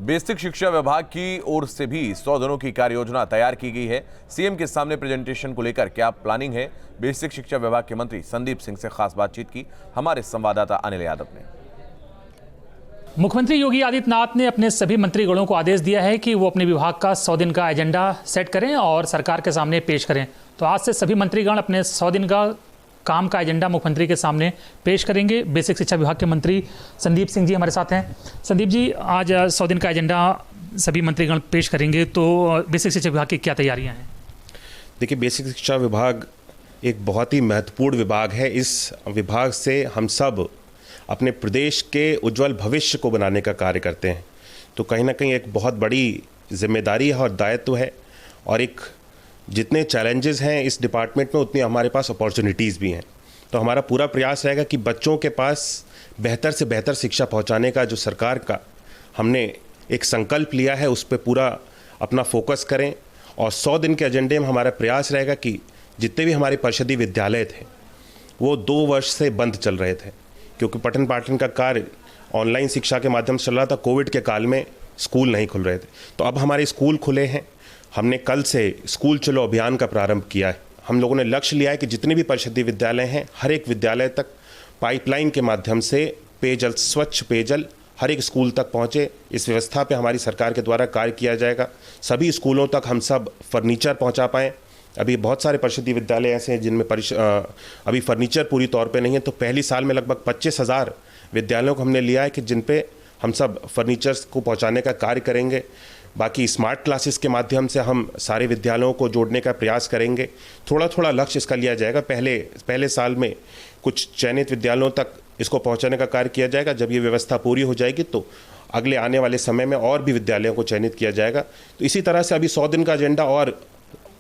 Basic शिक्षा विभाग की ओर से भी 100 दिनों की कार्य योजना तैयार की गई है। सीएम के सामने प्रेजेंटेशन को लेकर क्या प्लानिंग है, बेसिक शिक्षा विभाग के मंत्री संदीप सिंह से खास बातचीत की हमारे संवाददाता अनिल यादव ने। मुख्यमंत्री योगी आदित्यनाथ ने अपने सभी मंत्रीगणों को आदेश दिया है कि वो अपने विभाग का 100 दिन का एजेंडा सेट करें और सरकार के सामने पेश करें। तो आज से सभी मंत्रीगण अपने 100 दिन का काम का एजेंडा मुख्यमंत्री के सामने पेश करेंगे। बेसिक शिक्षा विभाग के मंत्री संदीप सिंह जी हमारे साथ हैं। संदीप जी, आज 100 दिन का एजेंडा सभी मंत्रीगण पेश करेंगे, तो बेसिक शिक्षा विभाग की क्या तैयारियां हैं? देखिए, बेसिक शिक्षा विभाग एक बहुत ही महत्वपूर्ण विभाग है। इस विभाग से हम सब अपने प्रदेश के उज्जवल भविष्य को बनाने का कार्य करते हैं। तो कहीं ना कहीं एक बहुत बड़ी जिम्मेदारी है और दायित्व है, और एक जितने चैलेंजेस हैं इस डिपार्टमेंट में उतनी हमारे पास अपॉर्चुनिटीज़ भी हैं। तो हमारा पूरा प्रयास रहेगा कि बच्चों के पास बेहतर से बेहतर शिक्षा पहुंचाने का जो सरकार का हमने एक संकल्प लिया है उस पर पूरा अपना फोकस करें। और 100 दिन के एजेंडे में हमारा प्रयास रहेगा कि जितने भी हमारे परिषदीय विद्यालय थे वो 2 वर्ष से बंद चल रहे थे, क्योंकि पठन पाठन का कार्य ऑनलाइन शिक्षा के माध्यम से चल रहा था। कोविड के काल में स्कूल नहीं खुल रहे थे, तो अब हमारे स्कूल खुले हैं। हमने कल से स्कूल चलो अभियान का प्रारंभ किया है। हम लोगों ने लक्ष्य लिया है कि जितने भी परिषदीय विद्यालय हैं हर एक विद्यालय तक पाइपलाइन के माध्यम से पेयजल, स्वच्छ पेयजल हर एक स्कूल तक पहुँचे। इस व्यवस्था पे हमारी सरकार के द्वारा कार्य किया जाएगा। सभी स्कूलों तक हम सब फर्नीचर पहुँचा पाएँ। अभी बहुत सारे परिषदीय विद्यालय ऐसे हैं जिनमें अभी फर्नीचर पूरी तौर पे नहीं है। तो पहली साल में लगभग 25,000 विद्यालयों को हमने लिया है कि जिन पे हम सब फर्नीचर्स को पहुंचाने का कार्य करेंगे। बाकी स्मार्ट क्लासेस के माध्यम से हम सारे विद्यालयों को जोड़ने का प्रयास करेंगे। थोड़ा थोड़ा लक्ष्य इसका लिया जाएगा। पहले साल में कुछ चयनित विद्यालयों तक इसको पहुँचाने का कार्य किया जाएगा। जब ये व्यवस्था पूरी हो जाएगी तो अगले आने वाले समय में और भी विद्यालयों को चयनित किया जाएगा। तो इसी तरह से अभी 100 दिन का एजेंडा और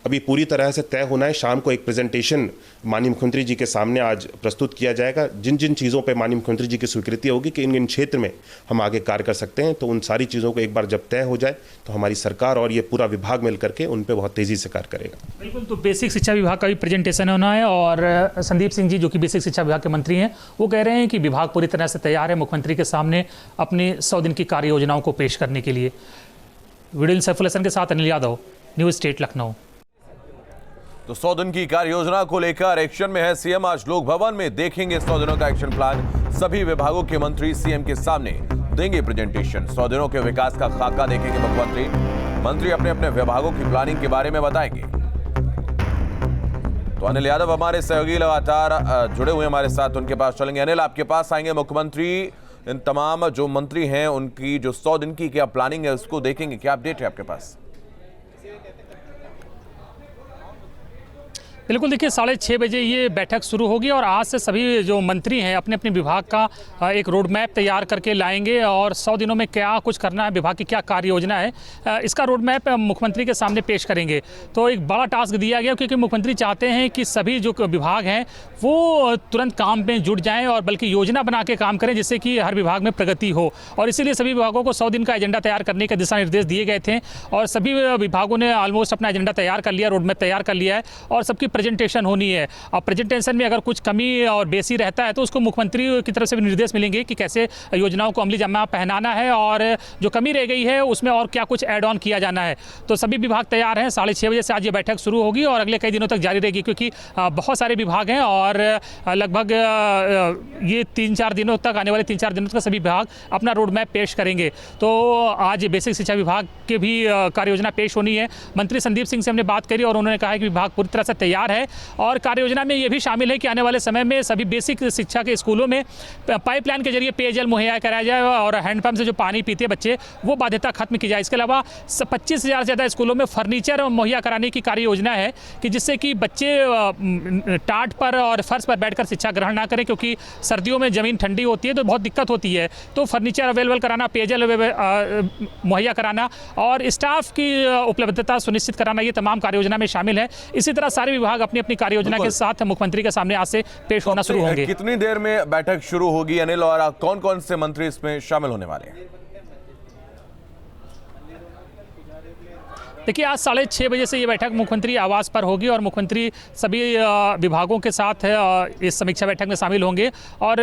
अभी पूरी तरह से तय होना है। शाम को एक प्रेजेंटेशन माननीय मुख्यमंत्री जी के सामने आज प्रस्तुत किया जाएगा। जिन जिन चीज़ों पे माननीय मुख्यमंत्री जी की स्वीकृति होगी कि इन इन क्षेत्र में हम आगे कार्य कर सकते हैं, तो उन सारी चीज़ों को एक बार जब तय हो जाए तो हमारी सरकार और ये पूरा विभाग मिल करके उन पर बहुत तेज़ी से कार्य करेगा। बिल्कुल, तो बेसिक शिक्षा विभाग का भी प्रेजेंटेशन होना है, और संदीप सिंह जी जो कि बेसिक शिक्षा विभाग के मंत्री हैं वो कह रहे हैं कि विभाग पूरी तरह से तैयार है मुख्यमंत्री के सामने अपने 100 दिन की कार्य योजनाओं को पेश करने के लिए। वीडियो सैफुल हसन के साथ अनिल यादव, न्यूज़ स्टेट लखनऊ। तो 100 दिन की कार्य योजना को लेकर एक्शन में है सीएम। आज लोक भवन में देखेंगे 100 दिनों का एक्शन प्लान। सभी विभागों के मंत्री सीएम के सामने देंगे प्रेजेंटेशन। 100 दिनों के विकास का खाका देखेंगे मुख्यमंत्री। मंत्री अपने अपने विभागों की प्लानिंग के बारे में बताएंगे। तो अनिल यादव हमारे सहयोगी लगातार जुड़े हुए हमारे साथ, उनके पास चलेंगे। अनिल, आपके पास आएंगे मुख्यमंत्री। इन तमाम जो मंत्री हैं उनकी जो 100 दिन की क्या प्लानिंग है उसको देखेंगे, क्या अपडेट है आपके पास? बिल्कुल, देखिए 6:30 बजे ये बैठक शुरू होगी और आज से सभी जो मंत्री हैं अपने अपने विभाग का एक रोड मैप तैयार करके लाएंगे और 100 दिनों में क्या कुछ करना है, विभाग की क्या कार्य योजना है, इसका रोड मैप मुख्यमंत्री के सामने पेश करेंगे। तो एक बड़ा टास्क दिया गया, क्योंकि मुख्यमंत्री चाहते हैं कि सभी जो विभाग हैं वो तुरंत काम में जुट जाएँ और बल्कि योजना बना के काम करें, जिससे कि हर विभाग में प्रगति हो। और इसीलिए सभी विभागों को 100 दिन का एजेंडा तैयार करने के दिशा निर्देश दिए गए थे और सभी विभागों ने ऑलमोस्ट अपना एजेंडा तैयार कर लिया, रोड मैप तैयार कर लिया है और सबकी प्रेजेंटेशन होनी है। अब प्रेजेंटेशन में अगर कुछ कमी और बेसी रहता है तो उसको मुख्यमंत्री की तरफ से भी निर्देश मिलेंगे कि कैसे योजनाओं को अमली जामा पहनाना है और जो कमी रह गई है उसमें और क्या कुछ ऐड ऑन किया जाना है। तो सभी विभाग तैयार हैं। 6:30 बजे से आज ये बैठक शुरू होगी और अगले कई दिनों तक जारी रहेगी, क्योंकि बहुत सारे विभाग हैं और लगभग ये 3-4 दिनों तक, आने वाले 3-4 दिनों तक सभी विभाग अपना रोड मैप पेश करेंगे। तो आज बेसिक शिक्षा विभाग के भी कार्य योजना पेश होनी है। मंत्री संदीप सिंह से हमने बात करी और उन्होंने कहा है कि विभाग पूरी तरह से तैयार है और कार्य योजना में ये भी शामिल है कि आने वाले समय में सभी बेसिक शिक्षा के स्कूलों में पाइपलाइन के जरिए पेयजल मुहैया कराया जाए और हैंडपंप से जो पानी पीते बच्चे वो बाध्यता खत्म की जाए। इसके अलावा 25,000 से ज़्यादा स्कूलों में फर्नीचर मुहैया कराने की कार्य योजना है कि जिससे कि बच्चे टाट पर और फर्श पर बैठकर शिक्षा ग्रहण ना करें, क्योंकि सर्दियों में ज़मीन ठंडी होती है तो बहुत दिक्कत होती है। तो फर्नीचर अवेलेबल कराना, पेयजल मुहैया कराना और स्टाफ की उपलब्धता सुनिश्चित कराना, ये तमाम कार्य योजना में शामिल है। इसी तरह सारे विभाग अपनी अपनी कार्य योजना के साथ मुख्यमंत्री के सामने आज से पेश होना शुरू होंगे। कितनी देर में बैठक शुरू होगी अनिल, और कौन कौन से मंत्री इसमें शामिल होने वाले हैं? देखिए, आज 6:30 बजे से ये बैठक मुख्यमंत्री आवास पर होगी और मुख्यमंत्री सभी विभागों के साथ इस समीक्षा बैठक में शामिल होंगे और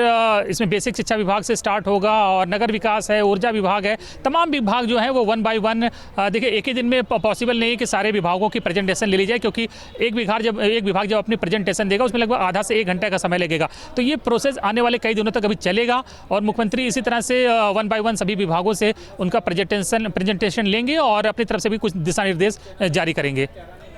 इसमें बेसिक शिक्षा विभाग से स्टार्ट होगा और नगर विकास है, ऊर्जा विभाग है, तमाम विभाग जो हैं वो 1 बाय 1। देखिए, एक ही दिन में पॉसिबल नहीं है कि सारे विभागों की प्रेजेंटेशन ले ली जाए, क्योंकि एक विभाग जब अपनी प्रेजेंटेशन देगा उसमें लगभग आधा से 1 घंटे का समय लगेगा। तो ये प्रोसेस आने वाले कई दिनों तक अभी चलेगा और मुख्यमंत्री इसी तरह से 1 बाय 1 सभी विभागों से उनका प्रेजेंटेशन लेंगे और अपनी तरफ से भी कुछ दिशा निर्देश जारी करेंगे।